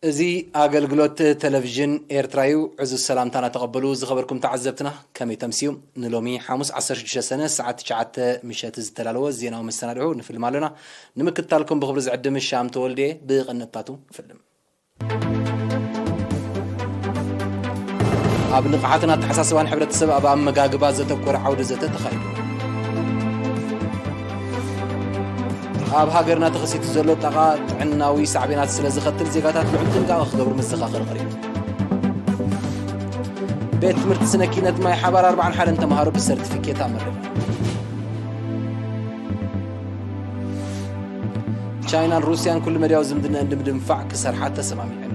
ازي አገልግሎት ቴሌቪዥን ኤርትራዩ عز السلام تانا تقبلوا زخبركم تعزبتنا كم يتمسيو نلومي حاموس 16 سنة ساعة 9 مشات زتلالوا زينا ومستندعو نفيلم لنا نمكتالكم بخبر زعدم الشام تولدي بقنطاتو فيلم اب نقحاتنا تحساسوان حبرتسب اب مغاغبا زتكور عود زت تخايل اب هاجرنا تخسيت زلو طقا طعناوي صعبينات سلا زختل زيغاتات لعبتن قا خبر مزخاخر قريب بيت مرت سنكينت ما حبار 40 حال انت مهارو بالسيرتيفيكيت امر تشاينا روسيا كل مدياو زمدنا اندمدنفع كسر حتى سمامين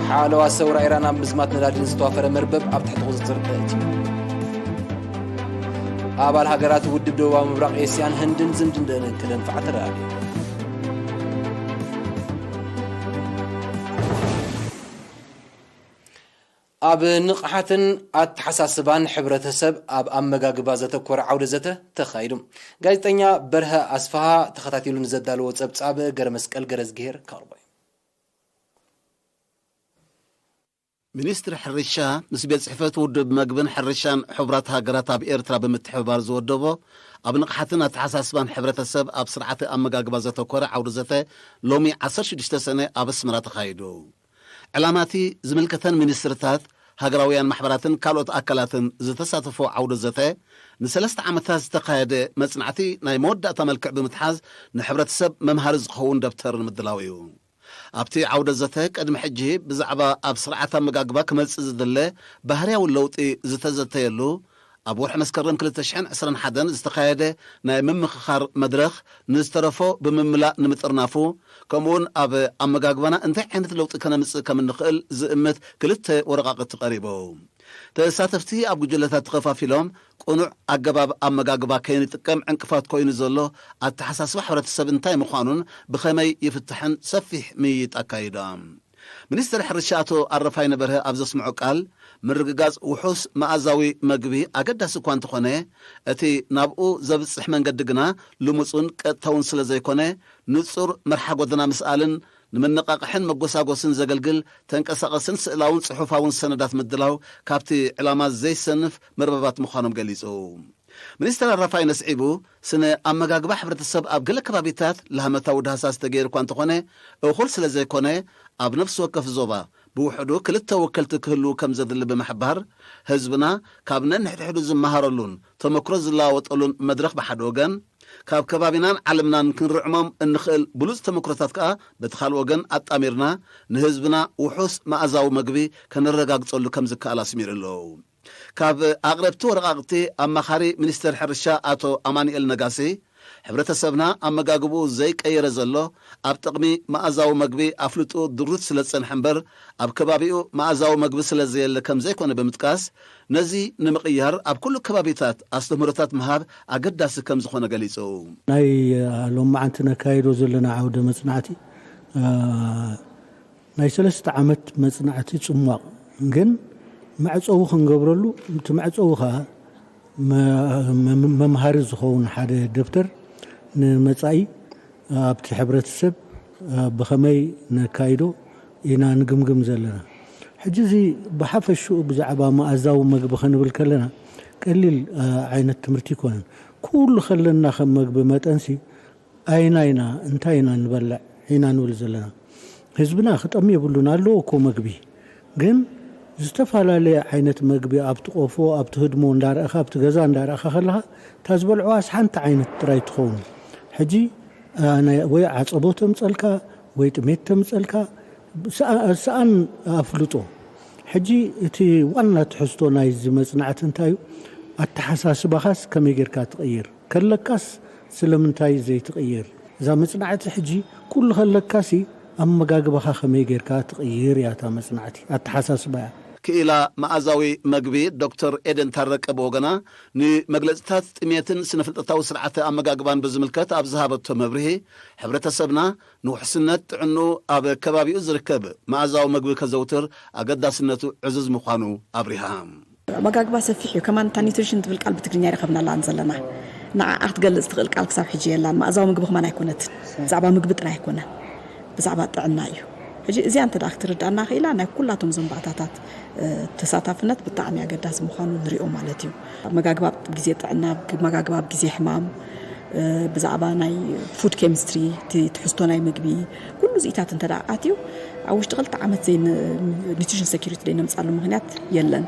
حالوا سورة ايران بزمات نادين استوافر مربب اب تحت غزتر አባል ሀገራት ውድብ ደቡባዊ ምብራቅ ኤስያን ህንድን ዝምድና ክለን ፈዓተራሊ አብ ንቕሓትን አተሐሳስባን ሕብረተሰብ አብ አመጋግባ ዘተኮረ ዓውደ ዘተ ተኻይዱ ጋዜጠኛ በርሀ አስፋሃ ተኸታቲሉን ዘዳልዎ ጸብጻበ ገረ መስቀል ገረዝጌር ካርባይ ሚኒስትር ሕርሻ ምስ ቤት ጽሕፈት ውድብ መግብን ሕርሻን ሕብራት ሃገራት ኣብ ኤርትራ ብምትሕብባር ዝወደቦ ኣብ ንቕሓትን ኣተሓሳስባን ሕብረተሰብ ኣብ ስርዓተ ኣመጋግባ ዘተኮረ ዓውደ ዘተ ሎሚ 16 ሰነ ኣብ ኣስመራ ተኻይዱ ዕላማቲ ዝምልከተን ሚኒስትርታት ሃገራውያን ማሕበራትን ካልኦት ኣካላትን ዝተሳተፎ ዓውደ ዘተ ንሰለስተ ዓመታት ዝተኻየደ መጽናዕቲ ናይ መወዳእታ መልክዕ ብምትሓዝ ንሕብረተሰብ መምሃሪ ዝኸውን ደብተር ምድላው እዩ ኣብቲ ዓውደ ዘተ ቀድሚ ሕጂ ብዛዕባ ኣብ ስርዓት ኣመጋግባ ክመጽእ ዝደለ ባህርያዊ ለውጢ ዝተዘተየሉ ኣብ ወርሒ መስከረም 2021 ዝተኻየደ ናይ ምምኽኻር መድረኽ ንዝተረፎ ብምምላእ ንምጥርናፉ ከምኡውን ኣብ ኣመጋግባና እንታይ ዓይነት ለውጢ ከነምጽእ ከም እንኽእል ዝእምት ክልተ ወረቓቕቲ ቀሪቦ ተሳተፍቲ ኣብ ጉጅለታት ተኸፋፊሎም ቁኑዕ ኣገባብ ኣመጋግባ ከይንጥቀም ዕንቅፋት ኮይኑ ዘሎ ኣተሓሳስባ ሕብረተሰብ እንታይ ምዃኑን ብኸመይ ይፍትሕን ሰፊሕ ምይይጥ ኣካይዳ ሚኒስትር ሕርሻ ኣቶ ኣረፋይ ነበርሀ ኣብ ዘስምዖ ቃል ምርግጋጽ ውሑስ መኣዛዊ መግቢ ኣገዳሲ እኳ እንተኾነ እቲ ናብኡ ዘብጽሕ መንገዲ ግና ልሙፁን ቀጥታውን ስለ ዘይኮነ ንጹር መርሓ ጎደና ምስኣልን ንምንቃቕሕን መጎሳጎስን ዘገልግል ተንቀሳቐስን ስእላውን ጽሑፋውን ሰነዳት ምድላው ካብቲ ዕላማ ዘይሰንፍ መርበባት ምዃኖም ገሊጹ ሚኒስትር ኣረፋይ ነስዒቡ ስነ ኣመጋግባ ሕብረተሰብ ኣብ ገለ ከባቢታት ለሃመታዊ ዳህሳስ ተገይሩ እኳ እንተኾነ እኹል ስለ ዘይኮነ ኣብ ነፍሲ ወከፍ ዞባ ብውሕዱ ክልተ ወከልቲ ክህሉ ከም ዘድሊ ብምሕባር ህዝብና ካብ ነንሕድሕዱ ዝመሃረሉን ተመክሮ ዝለዋወጠሉን መድረኽ ብሓደ ወገን ካብ ከባቢናን ዓለምናን ክንርዕሞም እንኽእል ብሉፅ ተመክሮታት ከዓ በቲ ካልእ ወገን ኣጣሚርና ንህዝብና ውሑስ መኣዛዊ መግቢ ከነረጋግጸሉ ከም ዝከኣል ኣስሚሩ ኣሎ ካብ ኣቕረብቲ ወረቓቕቲ ኣማኻሪ ሚኒስትር ሕርሻ ኣቶ ኣማኒኤል ነጋሲ ሕብረተሰብና ኣመጋግቡ ዘይቀየረ ዘሎ ኣብ ጥቕሚ መኣዛዊ መግቢ ኣፍልጡ ድሩት ስለ ዝጸንሐ እምበር ኣብ ከባቢኡ መኣዛዊ መግቢ ስለ ዘየለ ከም ዘይኮነ ብምጥቃስ ነዚ ንምቕያር ኣብ ኩሉ ከባቢታት ኣስተምህሮታት ምሃብ ኣገዳሲ ከም ዝኾነ ገሊጹ ናይ ሎማዓንቲ ነካይዶ ዘለና ዓውደ መጽናዕቲ ናይ 3 ዓመት መጽናዕቲ ጽሟቕ ግን ማዕጾው ክንገብረሉ እቲ ማዕጾው ኸ መምሃሪ ዝኸውን ሓደ ደብተር ንመጻኢ ኣብቲ ሕብረተሰብ ብኸመይ ነካይዶ ኢና ንግምግም ዘለና ሕጂ እዚ ብሓፈሽኡ ብዛዕባ መኣዛዊ መግቢ ክንብል ከለና ቀሊል ዓይነት ትምህርቲ ይኮነን ኩሉ ከለና ከም መግቢ መጠንሲ ኣይናይና እንታይና ንበልዕ ኢና ንብል ዘለና ህዝብና ክጠሚ የብሉን ኣለዎ እኮ መግቢ ግን ዝተፈላለዩ ዓይነት መግቢ ኣብቲ ቆፎ ኣብቲ ህድሞ እንዳረእኻ ኣብቲ ገዛ እንዳረእኻ ከለኻ ታዝበልዕዋስ ሓንቲ ዓይነት ጥራይ ትኸውን ሕጂ ወይ ዓፀቦ ተምፀልካ ወይ ጥሜት ተምፀልካ ሰኣን ኣፍልጦ ሕጂ እቲ ዋና ትሕዝቶ ናይዚ መጽናዕቲ እንታይ እዩ ኣተሓሳስባኻስ ከመይ ጌርካ ትቕይር ከለካስ ስለምንታይ ዘይትቕይር እዛ መጽናዕቲ ሕጂ ኩሉ ከለካሲ ኣመጋግባኻ ከመይ ጌርካ ትቕይር እያ እታ መጽናዕቲ ኣተሓሳስባ እያ ክኢላ መኣዛዊ መግቢ ዶክተር ኤደን ታረቀ ብወገና ንመግለጽታት ጥሜትን ስነፍልጠታዊ ስርዓተ ኣመጋግባን ብዝምልከት ኣብ ዝሃበቶ መብርሂ ሕብረተሰብና ንውሕስነት ጥዕኑ ኣብ ከባቢኡ ዝርከብ መኣዛዊ መግቢ ከዘውትር ኣገዳስነቱ ዕዙዝ ምዃኑ ኣብሪሃ ኣመጋግባ ሰፊሕ እዩ ከማን ኒትሪሽን ትብል ቃል ብትግርኛ ይረኸብና ኣላ ዘለና ንዓኣት ገልጽ ትኽእል ቃል ክሳብ ሕጂ የላን ማእዛዊ ምግቢ ኸማን ኣይኮነት ብዛዕባ ምግቢ ጥራይ ኣይኮነን ብዛዕባ ጥዕና እዩ ሕጂ እዚኣ እንተ ደኣ ክትርዳእና ኽኢላ ናይ ኩላቶም ዘንባዕታታት ተሳታፍነት ብጣዕሚ ኣገዳሲ ምዃኑ ንሪኦ ማለት እዩ መጋግባ ግዜ ጥዕና መጋግባ ግዜ ሕማም ብዛዕባ ናይ ፉድ ኬሚስትሪ ትሕዝቶ ናይ ምግቢ ኩሉ ዚኢታት እንተ ደኣ ኣትዩ ኣብ ውሽጢ 2 ዓመት ዘይ ኒውትሪሽን ሴኩሪቲ ነምፃሉ ምኽንያት የለን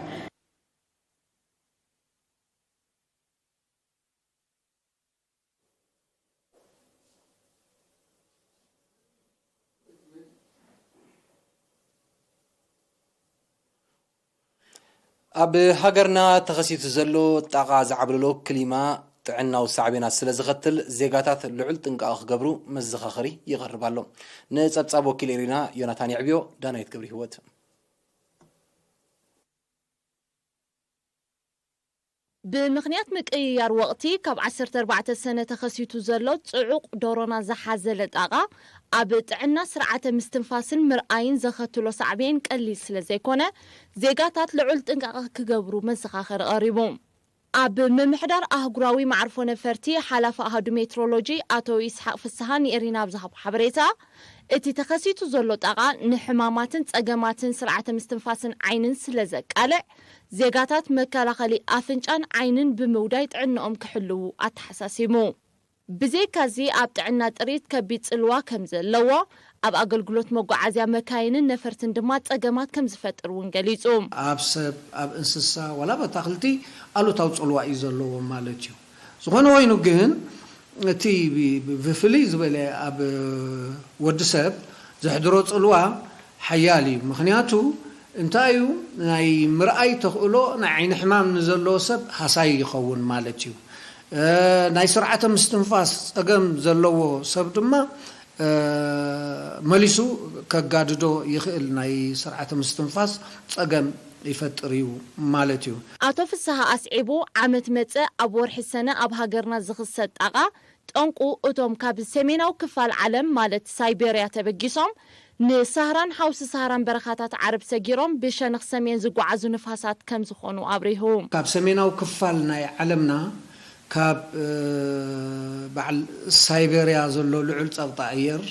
ኣብ ሃገርና ተኸሲቱ ዘሎ ጣቃ ዝዓብልሎ ክሊማ ጥዕናዊ ሳዕቤናት ስለ ዝኸትል ዜጋታት ልዑል ጥንቃቐ ክገብሩ መዘኻኸሪ ይቐርብ ኣሎ ንጸብጻብ ወኪል ኤሪና ዮናታን ይዕብዮ ዳናይት ገብሪ ህይወት ብምኽንያት ምቅይያር ወቕቲ ካብ 14 ሰነ ተኸሲቱ ዘሎ ጽዑቕ ዶሮና ዝሓዘለ ጣቃ ኣብ ጥዕና ስርዓተ ምስትንፋስን ምርኣይን ዘኸትሎ ሳዕቤን ቀሊል ስለ ዘይኮነ ዜጋታት ልዑል ጥንቃቐ ክገብሩ መዘኻኸሪ ቀሪቡ ኣብ ምምሕዳር ኣህጉራዊ ማዕርፎ ነፈርቲ ሓላፊ ኣሃዱ ሜትሮሎጂ ኣቶ ይስሓቅ ፍስሓን ኤሪና ብዝሃብ ሓበሬታ እቲ ተኸሲቱ ዘሎ ጣቃ ንሕማማትን ጸገማትን ስርዓተ ምስትንፋስን ዓይንን ስለ ዘቃልዕ ዜጋታት መከላኸሊ ኣፍንጫን ዓይንን ብምውዳይ ጥዕንኦም ክሕልው ኣተሓሳሲሙ ብዘይካዚ ኣብ ጥዕና ጥሪት ከቢድ ጽልዋ ከም ዘለዎ ኣብ ኣገልግሎት መጓዓዝያ መካይንን ነፈርትን ድማ ጸገማት ከም ዝፈጥር እውን ገሊጹ ኣብ ሰብ ኣብ እንስሳ ወላ በታኽልቲ ኣሉታዊ ጽልዋ እዩ ዘለዎ ማለት እዩ ዝኾነ ኮይኑ ግን እቲ ብፍልይ ዝበለ ኣብ ወዲ ሰብ ዘሕድሮ ጽልዋ ሓያል እዩ ምኽንያቱ እንታይ እዩ ናይ ምርኣይ ተኽእሎ ናይ ዓይኒ ሕማም ንዘለዎ ሰብ ሃሳይ ይኸውን ማለት እዩ ናይ ስርዓተ ምስትንፋስ ጸገም ዘለዎ ሰብ ድማ መሊሱ ከጋድዶ ይኽእል ናይ ስርዓተ ምስትንፋስ ጸገም ይፈጥር እዩ ማለት እዩ ኣቶ ፍስሓ ኣስዒቡ ዓመት መጽእ ኣብ ወርሒ ሰነ ኣብ ሃገርና ዝኽሰት ጣቃ ጠንቁ እቶም ካብ ሰሜናዊ ክፋል ዓለም ማለት ሳይቤርያ ተበጊሶም ንሳህራን ሓውሲ ሳህራን በረኻታት ዓረብ ሰጊሮም ብሸነኽ ሰሜን ዝጓዓዙ ንፋሳት ከም ዝኾኑ ኣብሪሁ ካብ ሰሜናዊ ክፋል ናይ ዓለምና ካብ በዓል ሳይቤርያ ዘሎ ልዑል ጸቕጣ ኣየር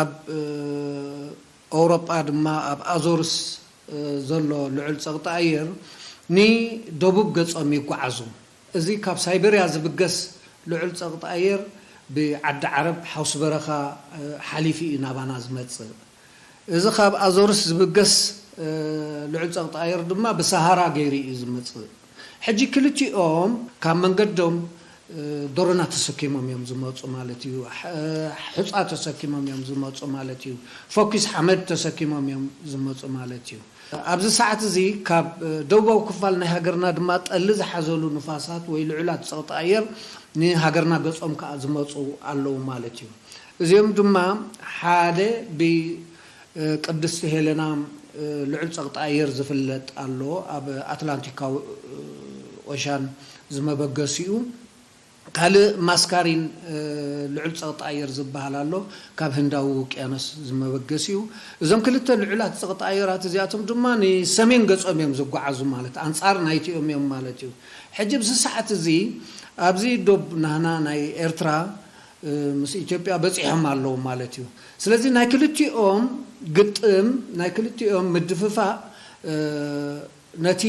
ኣብ ኣውሮጳ ድማ ኣብ ኣዞርስ ዘሎ ልዑል ጸቕጣ ኣየር ንደቡብ ገጾም ይጓዓዙ እዚ ካብ ሳይቤርያ ዝብገስ ልዑል ጸቕጣ ኣየር ብዓዲ ዓረብ ሓውሲ በረኻ ሓሊፊ እዩ ናባና ዝመጽእ እዚ ካብ ኣዞርስ ዝብገስ ልዑል ጸቕጣ ኣየር ድማ ብሰሃራ ገይሩ እዩ ዝመጽእ ሕጂ ክልቲኦም ካብ መንገዶም ዶሮና ተሰኪሞም እዮም ዝመጹ ማለት እዩ ሕፃ ተሰኪሞም እዮም ዝመጹ ማለት እዩ ፎኪስ ሓመድ ተሰኪሞም እዮም ዝመጹ ማለት እዩ ኣብዚ ሰዓት እዚ ካብ ደቡባዊ ክፋል ናይ ሃገርና ድማ ጠሊ ዝሓዘሉ ንፋሳት ወይ ልዑላት ጸቕጣ ኣየር ንሃገርና ገጾም ከዓ ዝመጹ ኣለዉ ማለት እዩ እዚኦም ድማ ሓደ ብቅድስቲ ሄለና ልዑል ጸቕጣ ኣየር ዝፍለጥ ኣሎ ኣብ ኣትላንቲካዊ ኦሻን ዝመበገስ እዩ ካልእ ማስካሪን ልዑል ጸቕጣ ኣየር ዝበሃል ኣሎ ካብ ህንዳዊ ውቅያኖስ ዝመበገስ እዩ እዞም ክልተ ልዑላት ጸቕጣ ኣየራት እዚኣቶም ድማ ንሰሜን ገጾም እዮም ዝጓዓዙ ማለት ኣንጻር ናይቲኦም እዮም ማለት እዩ ሕጂ ብዚ ሰዓት እዚ ኣብዚ ዶብ ናህና ናይ ኤርትራ ምስ ኢትዮጵያ በፂሖም ኣለዉ ማለት እዩ ስለዚ ናይ ክልቲኦም ግጥም ናይ ክልቲኦም ምድፍፋእ ነቲ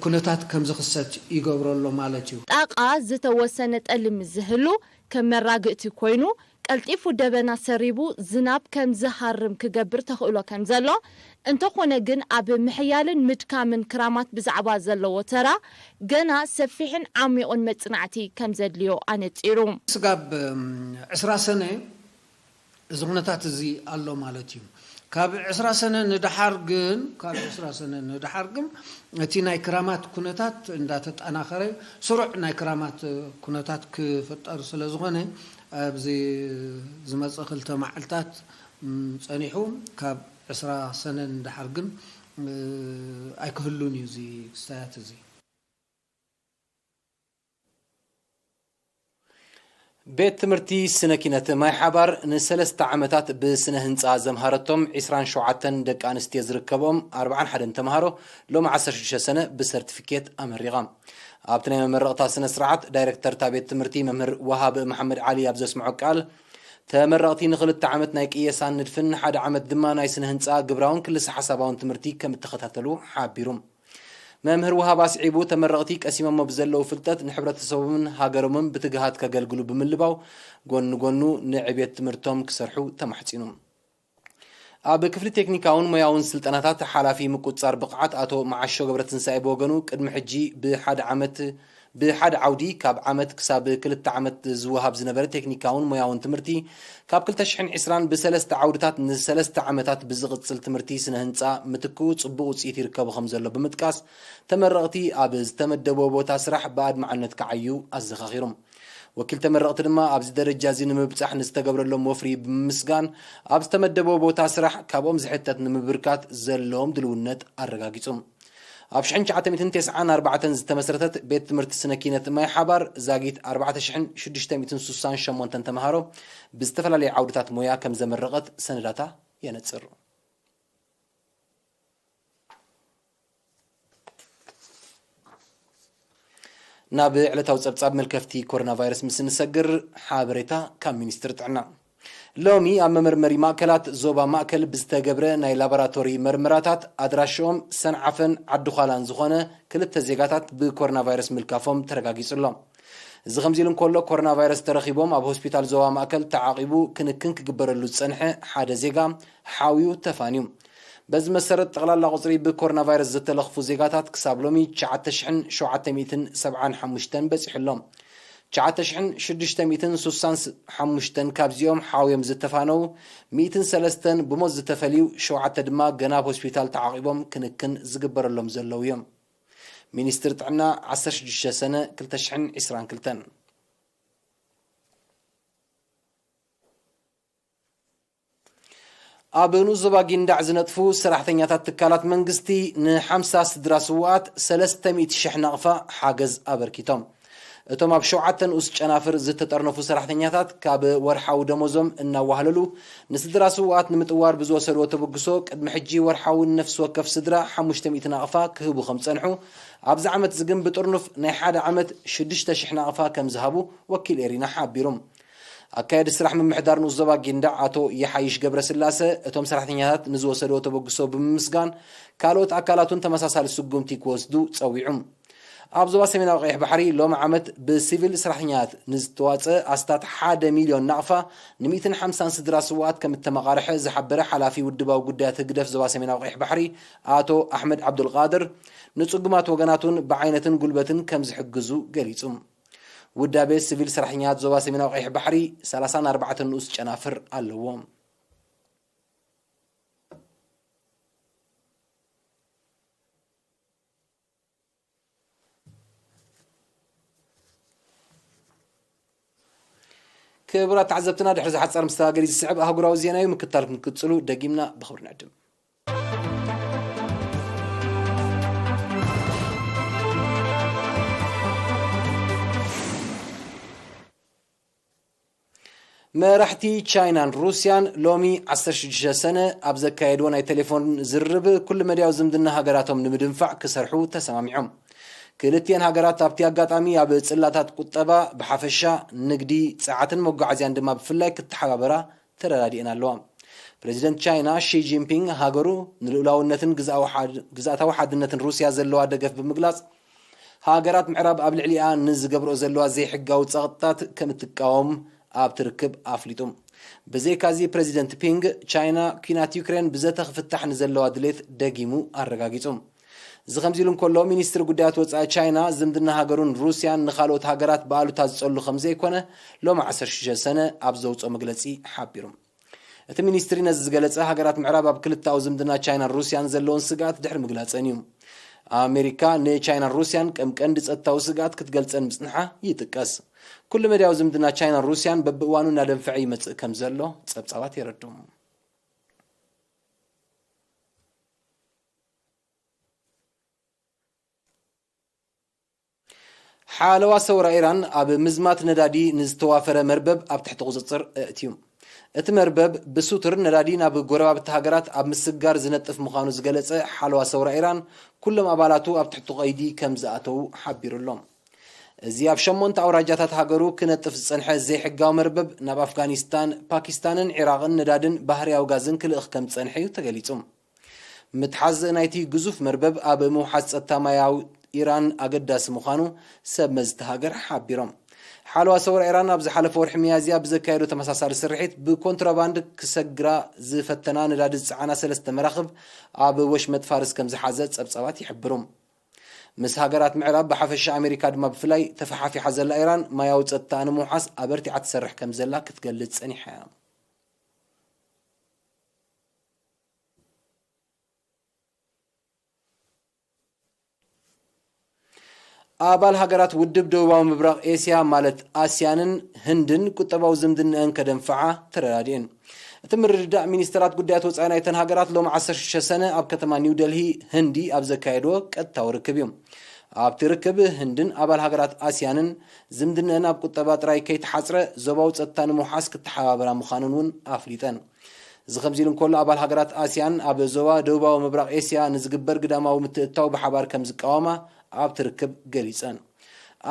ኩነታት ከም ዝኽሰት ይገብረሎ ማለት እዩ ጣቃ ዝተወሰነ ጠልሚ ዝህሉ ከም መራግእቲ ኮይኑ ቀልጢፉ ደበና ሰሪቡ ዝናብ ከም ዝሃርም ክገብር ተኽእሎ ከም ዘሎ እንተኾነ ግን ኣብ ምሕያልን ምድካምን ክራማት ብዛዕባ ዘለዎ ተራ ገና ሰፊሕን ዓሚቑን መጽናዕቲ ከም ዘድልዮ ኣነጺሩ ስጋብ 20 ሰነ እዚ ኩነታት እዚ ኣሎ ማለት እዩ ካብ 20 ሰነ ንድሓር ግን እቲ ናይ ክራማት ኩነታት እንዳተጠናኸረ ስሩዕ ናይ ክራማት ኩነታት ክፍጠር ስለ ዝኾነ ኣብዚ ዝመጽእ 2 መዓልታት ጸኒሑ ካብ 20 ሰነ ንድሓር ግን ኣይክህሉን እዩ እዚ ክስታያት እዚ ቤት ትምህርቲ ስነ ኪነት ማይ ሓባር ን3 ዓመታት ብስነ ህንፃ ዘምሃረቶም 27 ደቂ ኣንስትዮ ዝርከቦም 41 ተምሃሮ ሎም 16 ሰነ ብሰርቲፊኬት ኣመሪቖም ኣብቲ ናይ መመረቕታ ስነ ስርዓት ዳይሬክተር ቤት ትምህርቲ መምህር ወሃብ መሐመድ ዓሊ ኣብ ዘስምዖ ቃል ተመረቕቲ ንኽልተ ዓመት ናይ ቅየሳን ንድፍን ሓደ ዓመት ድማ ናይ ስነ ህንፃ ግብራውን ክልስ ሓሳባውን ትምህርቲ ከም እተኸታተሉ ሓቢሩ መምህር ወሃብ ኣስዒቡ ተመረቕቲ ቀሲሞሞ ብዘለዉ ፍልጠት ንሕብረተሰቦምን ሃገሮምን ብትግሃት ከገልግሉ ብምልባው ጎኑ ጎኑ ንዕብየት ትምህርቶም ክሰርሑ ተማሕፂኑ ኣብ ክፍሊ ቴክኒካውን ሞያውን ስልጠናታት ሓላፊ ምቁፃር ብቕዓት ኣቶ ማዓሾ ገብረትንሳኤ ብወገኑ ቅድሚ ሕጂ ብሓደ ዓውዲ ካብ ዓመት ክሳብ 2 ዓመት ዝወሃብ ዝነበረ ቴክኒካውን ሞያውን ትምህርቲ ካብ 2020 ብሰለስተ ዓውድታት ንሰለስተ ዓመታት ብዝቕፅል ትምህርቲ ስነ ህንፃ ምትኩ ጽቡቕ ውፅኢት ይርከቡ ከም ዘሎ ብምጥቃስ ተመረቕቲ ኣብ ዝተመደቦ ቦታ ስራሕ ብኣድማዓነት ክዓዩ ኣዘኻኺሮም ወኪል ተመረቕቲ ድማ ኣብዚ ደረጃ እዚ ንምብፃሕ ንዝተገብረሎም ወፍሪ ብምስጋን ኣብ ዝተመደቦ ቦታ ስራሕ ካብኦም ዝሕተት ንምብርካት ዘለዎም ድልውነት ኣረጋጊጾም ኣብ 1994 ዝተመስረተት ቤት ትምህርቲ ስነ ኪነት ማይ ሓባር ዛጊት 4668 ተምሃሮ ብዝተፈላለዩ ዓውድታት ሞያ ከም ዘመረቐት ሰነዳታ የነጽር ናብ ዕለታዊ ጸብጻብ መልከፍቲ ኮሮና ቫይረስ ምስ ንሰግር ሓበሬታ ካብ ሚኒስትር ጥዕና ሎሚ ኣብ መመርመሪ ማእከላት ዞባ ማእከል ብዝተገብረ ናይ ላቦራቶሪ መርመራታት ኣድራሾም ሰንዓፈን ዓድኳላን ዝኾነ ክልተ ዜጋታት ብኮሮና ቫይረስ ምልካፎም ተረጋጊጹሎም እዚ ከምዚ ኢሉ እንከሎ ኮሮና ቫይረስ ተረኺቦም ኣብ ሆስፒታል ዞባ ማእከል ተዓቂቡ ክንክን ክግበረሉ ዝጸንሐ ሓደ ዜጋ ሓዊኡ ተፋንዩ በዚ መሰረት ጠቕላላ ቁፅሪ ብኮሮና ቫይረስ ዝተለኽፉ ዜጋታት ክሳብ ሎሚ 9775 በፂሑሎም 9665 ካብዚኦም ሓዊዮም ዝተፋነው 103 ብሞት ዝተፈልዩ 7 ድማ ገና ኣብ ሆስፒታል ተዓቂቦም ክንክን ዝግበረሎም ዘለው እዮም ሚኒስትር ጥዕና 16 ሰነ 2022 ኣብ ንዞባ ጊንዳዕ ዝነጥፉ ሰራሕተኛታት ትካላት መንግስቲ ን50 ስድራ ስዋኣት 300,000 ናቕፋ ሓገዝ ኣበርኪቶም እቶም ኣብ 7 ንኡስ ጨናፍር ዝተጠርነፉ ሰራሕተኛታት ካብ ወርሓዊ ደሞዞም እናዋህለሉ ንስድራ ስዋኣት ንምጥዋር ብዝወሰድዎ ተበግሶ ቅድሚ ሕጂ ወርሓዊ ነፍሲ ወከፍ ስድራ 500 ናቕፋ ክህቡ ከም ፀንሑ ኣብዚ ዓመት ዝግን ብጥርኑፍ ናይ ሓደ ዓመት 6,000 ናቕፋ ከም ዝሃቡ ወኪል ኤሪና ሓቢሮም ኣካየዲ ስራሕ ምምሕዳር ንዞባ ጊንዳዕ ኣቶ የሓይሽ ገብረስላሴ እቶም ሰራሕተኛታት ንዝወሰድዎ ተበግሶ ብምስጋን ካልኦት ኣካላቱን ተመሳሳሊ ስጉምቲ ክወስዱ ፀዊዑም ኣብ ዞባ ሰሜናዊ ቀይሕ ባሕሪ ሎሚ ዓመት ብሲቪል ሰራሕተኛታት ንዝተዋፀ ኣስታት 1 ሚልዮን ናቕፋ ን150 ስድራ ስዋኣት ከም እተመቃርሐ ዝሓበረ ሓላፊ ውድባዊ ጉዳያት ህግደፍ ዞባ ሰሜናዊ ቀይሕ ባሕሪ ኣቶ ኣሕመድ ዓብዱልቃድር ንጽጉማት ወገናቱን ብዓይነትን ጉልበትን ከም ዝሕግዙ ገሊጹ ውዳቤ ሲቪል ሰራሕተኛታት ዞባ ሰሜናዊ ቀይሕ ባሕሪ 34 ንኡስ ጨናፍር ኣለዎም ክቡራት ተዓዘብትና ድሕሪ ዝሓፀር ምስተጋገሊ ዝስዕብ ኣህጉራዊ ዜና እዩ ምክታልኩም ክትፅሉ ደጊምና ብኽብሪ ንዕድም መራሕቲ ቻይናን ሩስያን ሎሚ 16 ሰነ ኣብ ዘካየድዎ ናይ ቴሌፎን ዝርርብ ኩሉ መድያዊ ዝምድና ሃገራቶም ንምድንፋዕ ክሰርሑ ተሰማሚዖም ክልቲአን ሃገራት ኣብቲ ኣጋጣሚ ኣብ ጽላታት ቁጠባ ብሓፈሻ ንግዲ ፀዓትን መጓዓዝያን ድማ ብፍላይ ክትሓባበራ ተረዳዲአን ኣለዋ ፕሬዚደንት ቻይና ሺ ጂንፒንግ ሃገሩ ንልኡላውነትን ግዛኣታዊ ሓድነትን ሩስያ ዘለዋ ደገፍ ብምግላጽ ሃገራት ምዕራብ ኣብ ልዕሊኣ ንዝገብርኦ ዘለዋ ዘይሕጋዊ ፀቕጥታት ከም እትቃወም ኣብ ትርክብ ኣፍሊጦም ብዘይካዚ ፕሬዚደንት ፒንግ ቻይና ኩናት ዩክሬን ብዘተ ክፍታሕ ንዘለዋ ድሌት ደጊሙ ኣረጋጊጾም እዚ ከምዚ ኢሉ እንከሎ ሚኒስትሪ ጉዳያት ወፃኢ ቻይና ዝምድና ሃገሩን ሩስያን ንኻልኦት ሃገራት ብኣሉታ ዝጸሉ ከም ዘይኮነ ሎሚ 16 ሰነ ኣብ ዘውፅኦ መግለጺ ሓቢሮም እቲ ሚኒስትሪ ነዚ ዝገለጸ ሃገራት ምዕራብ ኣብ ክልታዊ ዝምድና ቻይናን ሩስያን ዘለዎን ስጋት ድሕሪ ምግላጸን እዩ ኣሜሪካ ንቻይናን ሩስያን ከም ቀንዲ ፀጥታዊ ስጋት ክትገልጸን ምጽንሓ ይጥቀስ ኩሉ መድያዊ ዝምድና ቻይናን ሩስያን በብእዋኑ እናደንፍዐ ይመጽእ ከም ዘሎ ጸብጻባት የረዱ ሓለዋ ሰውራ ኢራን ኣብ ምዝማት ነዳዲ ንዝተዋፈረ መርበብ ኣብ ትሕቲ ቁፅፅር እትዩ እቲ መርበብ ብሱትር ነዳዲ ናብ ጎረባብቲ ሃገራት ኣብ ምስጋር ዝነጥፍ ምዃኑ ዝገለጸ ሓለዋ ሰውራ ኢራን ኩሎም ኣባላቱ ኣብ ትሕቲ ቀይዲ ከም ዝኣተው ሓቢሩሎም እዚ ኣብ 8 ኣውራጃታት ሃገሩ ክነጥፍ ዝጸንሐ ዘይሕጋዊ መርበብ ናብ ኣፍጋኒስታን፣ ፓኪስታንን ኢራቅን ነዳድን ባህርያዊ ጋዝን ክልእኽ ከም ዝጸንሐ እዩ ተገሊጹ። ምትሓዝ ናይቲ ግዙፍ መርበብ ኣብ ምውሓዝ ጸጥታ ማያዊ ኢራን ኣገዳሲ ምዃኑ ሰብ መዝቲ ሃገር ሓቢሮም። ሓለዋ ሰውራ ኢራን ኣብ ዝሓለፈ ወርሒ ሚያዝያ ብዘካየዶ ተመሳሳሊ ስርሒት ብኮንትራባንድ ክሰግራ ዝፈተና ነዳዲ ዝፀዓና 3 መራኽብ ኣብ ወሽመጥ ፋርስ ከም ዝሓዘ ጸብጸባት ይሕብሩ። ምስ ሃገራት ምዕራብ ብሓፈሻ ኣሜሪካ ድማ ብፍላይ ተፈሓፊሓ ዘላ ኢራን ማያዊ ጸጥታ ንምውሓስ ኣበርቲዓ ትሰርሕ ከም ዘላ ክትገልጽ ጸኒሓ እያ። ኣባል ሃገራት ውድብ ደቡባዊ ምብራቕ ኤስያ ማለት ኣስያንን ህንድን ቁጠባዊ ዝምድንአን ከደንፍዓ ተረዳድአን። እቲ ምርድዳእ ሚኒስትራት ጉዳያት ወፃኢ ናይተን ሃገራት ሎሚ 16 ሰነ ኣብ ከተማ ኒው ደልሂ ህንዲ ኣብ ዘካየድዎ ቀጥታዊ ርክብ እዩ። ኣብቲ ርክብ ህንድን ኣባል ሃገራት ኣስያንን ዝምድንአን ኣብ ቁጠባ ጥራይ ከይተሓፅረ ዞባዊ ጸጥታ ንምውሓስ ክትሓባበራ ምዃኑን እውን ኣፍሊጠን። እዚ ከምዚ ኢሉ እንከሎ ኣባል ሃገራት ኣስያን ኣብ ዞባ ደቡባዊ ምብራቕ ኤስያ ንዝግበር ግዳማዊ ምትእትታው ብሓባር ከም ዝቃወማ ኣብ ትርክብ ገሊጸን።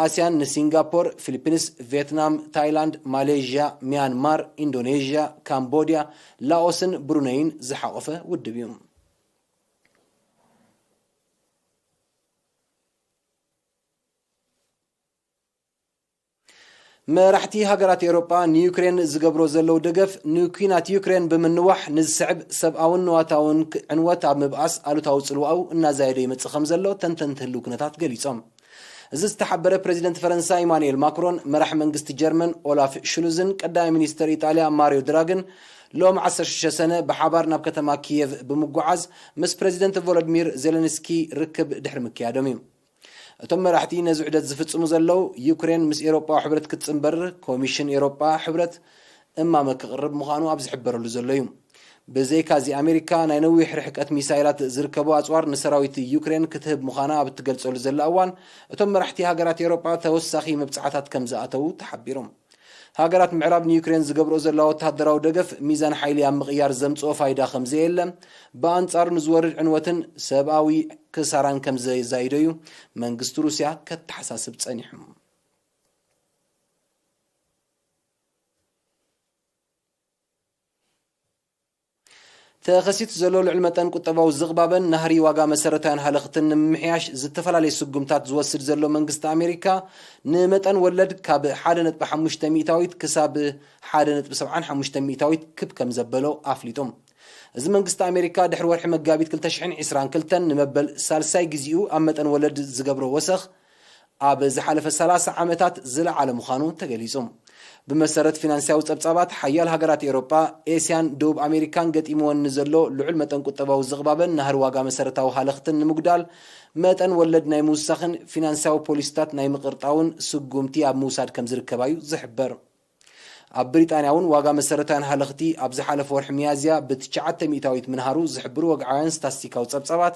ኣስያን ንሲንጋፖር፣ ፊሊፒንስ፣ ቪየትናም፣ ታይላንድ፣ ማሌዥያ፣ ሚያንማር፣ ኢንዶኔዥያ፣ ካምቦድያ፣ ላኦስን ብሩነይን ዝሓቆፈ ውድብ እዩ። መራሕቲ ሃገራት ኤውሮጳ ንዩክሬን ዝገብሮ ዘለው ደገፍ ንኩናት ዩክሬን ብምንዋሕ ንዝስዕብ ሰብኣውን ንዋታውን ዕንወት ኣብ ምብኣስ ኣሉታዊ ጽልዋኡ እናዛየደ ይመጽእ ከም ዘሎ ተንተንቲ ህልው ኩነታት ገሊጾም። እዚ ዝተሓበረ ፕሬዚደንት ፈረንሳይ ኢማኑኤል ማክሮን፣ መራሒ መንግስቲ ጀርመን ኦላፍ ሹልዝን ቀዳማይ ሚኒስትር ኢጣልያ ማሪዮ ድራግን ሎም 16 ሰነ ብሓባር ናብ ከተማ ኪየቭ ብምጓዓዝ ምስ ፕሬዚደንት ቮሎዲሚር ዜሌንስኪ ርክብ ድሕሪ ምክያዶም እዩ። እቶም መራሕቲ ነዚ ውሕደት ዝፍጽሙ ዘለው ዩክሬን ምስ ኤውሮጳዊ ሕብረት ክትጽንበር ኮሚሽን ኤውሮጳ ሕብረት እማመ ክቕርብ ምዃኑ ኣብ ዝሕበረሉ ዘሎ እዩ። ብዘይካዚ ኣሜሪካ ናይ ነዊሕ ርሕቀት ሚሳይላት ዝርከቡ ኣጽዋር ንሰራዊት ዩክሬን ክትህብ ምዃና ኣብ እትገልጸሉ ዘላ እዋን እቶም መራሕቲ ሃገራት ኤውሮጳ ተወሳኺ መብጻዕታት ከም ዝኣተዉ ተሓቢሮም። ሃገራት ምዕራብ ንዩክሬን ዝገብሮ ዘላ ወተሃደራዊ ደገፍ ሚዛን ሓይሊ ኣብ ምቕያር ዘምጽኦ ፋይዳ ከም ዘየለ ብኣንጻሩ ንዝወርድ ዕንወትን ሰብኣዊ ክሳራን ከም ዘዛይዶ እዩ መንግስቲ ሩስያ ከተሓሳስብ ጸኒሑ። ተኸሲቱ ዘሎ ልዕል መጠን ቁጠባዊ ዝቕባበን ናህሪ ዋጋ መሰረታውያን ሃለኽትን ንምምሕያሽ ዝተፈላለዩ ስጉምታት ዝወስድ ዘሎ መንግስቲ ኣሜሪካ ንመጠን ወለድ ካብ 1.5 ሚእታዊት ክሳብ 1.75 ሚእታዊት ክብ ከም ዘበሎ ኣፍሊጦም። እዚ መንግስቲ ኣሜሪካ ድሕሪ ወርሒ መጋቢት 2022 ንመበል ሳልሳይ ግዚኡ ኣብ መጠን ወለድ ዝገብሮ ወሰኽ ኣብ ዝሓለፈ 30 ዓመታት ዝለዓለ ምዃኑ ተገሊጹ። ብመሰረት ፊናንስያዊ ጸብጻባት ሓያል ሃገራት ኤውሮጳ ኤስያን ደቡብ ኣሜሪካን ገጢምዎን ዘሎ ልዑል መጠን ቁጠባዊ ዝቕባበን ናህሪ ዋጋ መሰረታዊ ሃለኽትን ንምጉዳል መጠን ወለድ ናይ ምውሳኽን ፊናንስያዊ ፖሊሲታት ናይ ምቕርጣውን ስጉምቲ ኣብ ምውሳድ ከም ዝርከባ እዩ ዝሕበር። ኣብ ብሪጣንያ እውን ዋጋ መሰረታውያን ሃለኽቲ ኣብ ዝሓለፈ ወርሒ ሚያዝያ ብ9 ሚእታዊት ምንሃሩ ዝሕብሩ ወግዓውያን ስታትስቲካዊ ጸብጻባት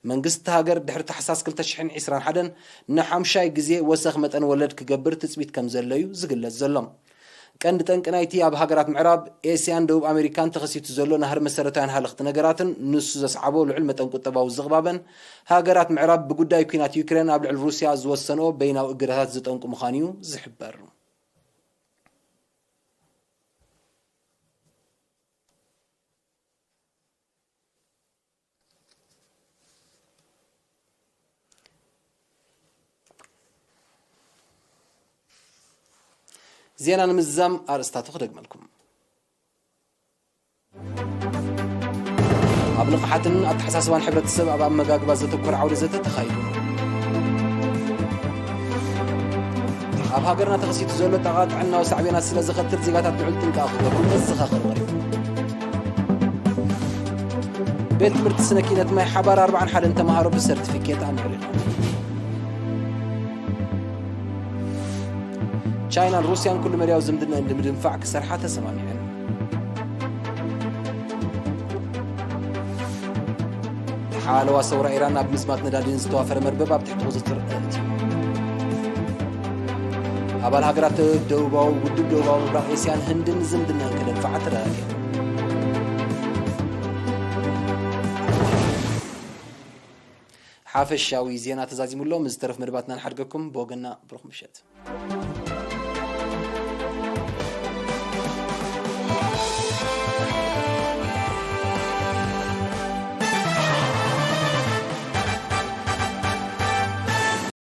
መንግስቲ ሃገር ድሕሪ ታሕሳስ 2021 ንሓምሻይ ግዜ ወሰኽ መጠን ወለድ ክገብር ትፅቢት ከም ዘሎ እዩ ዝግለጽ ዘሎ። ቀንዲ ጠንቂ ናይቲ ኣብ ሃገራት ምዕራብ ኤስያን ደቡብ ኣሜሪካን ተኸሲቱ ዘሎ ናህሪ መሰረታውያን ሃለኽቲ ነገራትን ንሱ ዘስዓቦ ልዑል መጠን ቁጠባዊ ዝቕባበን ሃገራት ምዕራብ ብጉዳይ ኩናት ዩክሬን ኣብ ልዕሊ ሩስያ ዝወሰንኦ በይናዊ እግዳታት ዝጠንቁ ምዃኑ እዩ ዝሕበር። ዜና ንምዛም ኣርእስታቱ ክደግመልኩም። ኣብ ልቕሓትን ኣተሓሳስባን ሕብረተሰብ ኣብ ኣመጋግባ ዘተኮረ ዓውደ ዘተ ተኻይዱ። ኣብ ሃገርና ተኸሲቱ ዘሎ ጠቓ ጥዕናዊ ሳዕቤናት ስለ ዝኸትል ዜጋታት ልዑል ጥንቃቐ ክገብሩ መዘኻኸሪ ቀሪቡ። ቤት ትምህርቲ ስነ ኪነት ማይ ሓባር 41 ተምሃሮ ብሰርቲፊኬት ኣምዕሪሉ። ቻይናን ሩስያን ኩሉ መርያዊ ዝምድና እንደምድንፋዕ ክሰርሓ ተሰማሚዐን። ሓለዋ ሰውራ ኢራን ኣብ ምስማት ነዳድን ዝተዋፈረ መርበብ ኣብ ትሕቲ ቁፅጥር ኣእትዩ። ኣባል ሃገራት ደቡባዊ ውድብ ደቡባዊ ምብራቕ ኤስያን ህንድን ዝምድና ከደንፋዓ ተረጋጊዐን። ሓፈሻዊ ዜና ተዛዚሙሎም ዝተረፍ መደባትና ንሓድገኩም ብወገና ብሩኽ ምሸት